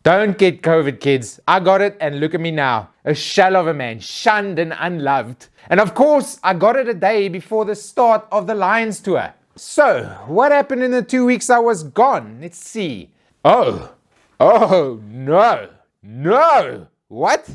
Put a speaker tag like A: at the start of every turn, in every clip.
A: Don't get COVID, kids. I got it, and look at me now. A shell of a man, shunned and unloved. And of course, I got it a day before the start of the Lions tour. So, what happened in the 2 weeks I was gone? Let's see. Oh, no. What?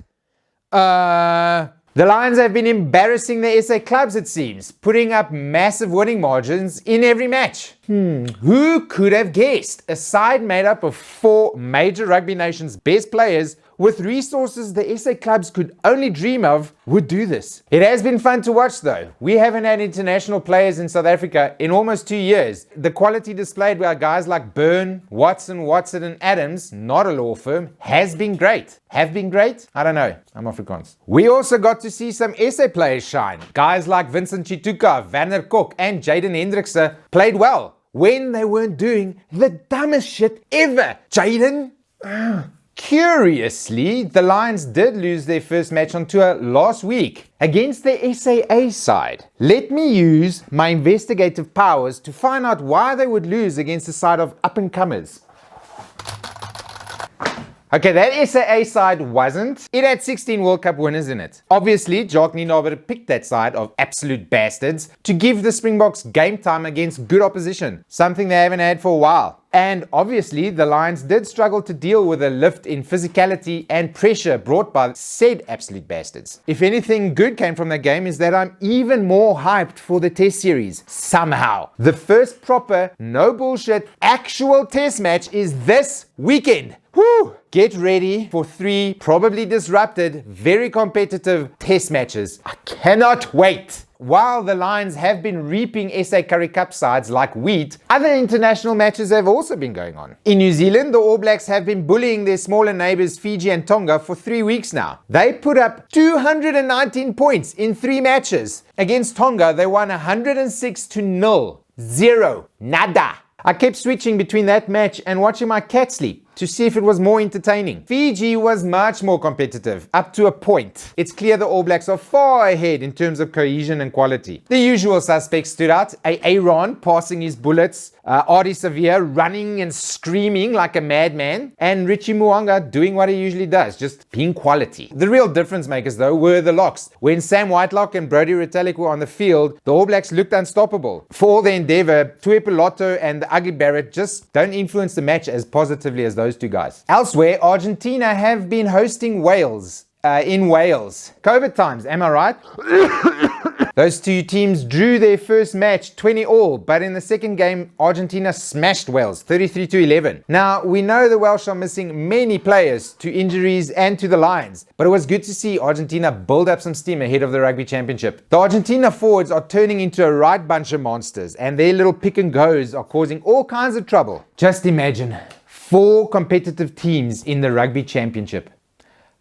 A: The Lions have been embarrassing the SA clubs, it seems, putting up massive winning margins in every match. Who could have guessed? A side made up of 4 major Rugby Nation's best players with resources the SA clubs could only dream of would do this. It has been fun to watch though. We haven't had international players in South Africa in almost 2 years. The quality displayed by guys like Byrne, Watson and Adams, not a law firm, has been great. Have been great? I don't know. I'm Afrikaans. We also got to see some SA players shine. Guys like Vincent Chituka, Vanner Kok and Jaden Hendrikse played well when they weren't doing the dumbest shit ever. Jaden? Curiously, the Lions did lose their first match on tour last week against the SAA side. Let me use my investigative powers to find out why they would lose against a side of up-and-comers. Okay, that SAA side wasn't. It had 16 World Cup winners in it. Obviously, Jacques Nienaber picked that side of absolute bastards to give the Springboks game time against good opposition, something they haven't had for a while. And obviously, the Lions did struggle to deal with a lift in physicality and pressure brought by said absolute bastards. If anything good came from that game is that I'm even more hyped for the test series, somehow. The first proper, no bullshit, actual test match is this weekend. Woo! Get ready for 3 probably disrupted, very competitive test matches. I cannot wait. While the Lions have been reaping SA Currie Cup sides like wheat, other international matches have also been going on. In New Zealand, the All Blacks have been bullying their smaller neighbours Fiji and Tonga for 3 weeks now. They put up 219 points in 3 matches. Against Tonga, they won 106-0. Zero. Nada. I kept switching between that match and watching my cat sleep to see if it was more entertaining. Fiji was much more competitive, up to a point. It's clear the All Blacks are far ahead in terms of cohesion and quality. The usual suspects stood out. Aaron passing his bullets, Ardie Savea running and screaming like a madman, and Richie Mo'unga doing what he usually does, just being quality. The real difference makers though were the locks. When Sam Whitelock and Brodie Retallick were on the field, the All Blacks looked unstoppable. For all their endeavour, Tuipulotu and the Ugly Barrett just don't influence the match as positively as those 2 guys. Elsewhere, Argentina have been hosting Wales. In Wales. COVID times, am I right? Those 2 teams drew their first match 20-all, but in the second game, Argentina smashed Wales 33-11. Now, we know the Welsh are missing many players to injuries and to the Lions, but it was good to see Argentina build up some steam ahead of the Rugby Championship. The Argentina forwards are turning into a right bunch of monsters, and their little pick and goes are causing all kinds of trouble. Just imagine 4 competitive teams in the Rugby Championship.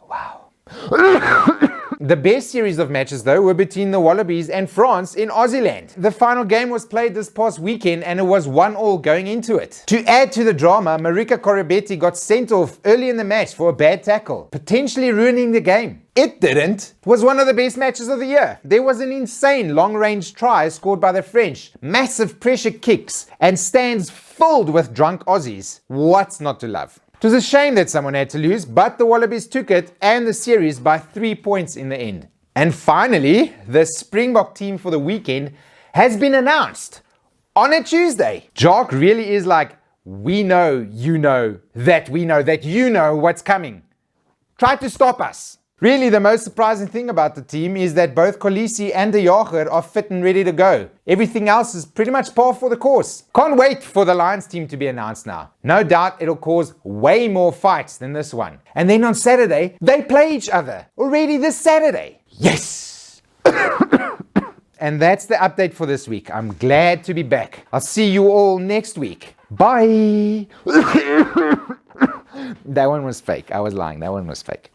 A: Wow. The best series of matches though were between the Wallabies and France in Aussieland. The final game was played this past weekend and it was 1-1 going into it. To add to the drama, Marika Koroibete got sent off early in the match for a bad tackle, potentially ruining the game. It didn't. It was one of the best matches of the year. There was an insane long-range try scored by the French, massive pressure kicks, and stands filled with drunk Aussies. What's not to love? It was a shame that someone had to lose, but the Wallabies took it and the series by 3 points in the end. And finally, the Springbok team for the weekend has been announced on a Tuesday. Jacques really is like, we know you know that you know what's coming. Try to stop us. Really, the most surprising thing about the team is that both Kolisi and De Jager are fit and ready to go. Everything else is pretty much par for the course. Can't wait for the Lions team to be announced now. No doubt it'll cause way more fights than this one. And then on Saturday, they play each other. Already this Saturday. Yes! And that's the update for this week. I'm glad to be back. I'll see you all next week. Bye! That one was fake. I was lying. That one was fake.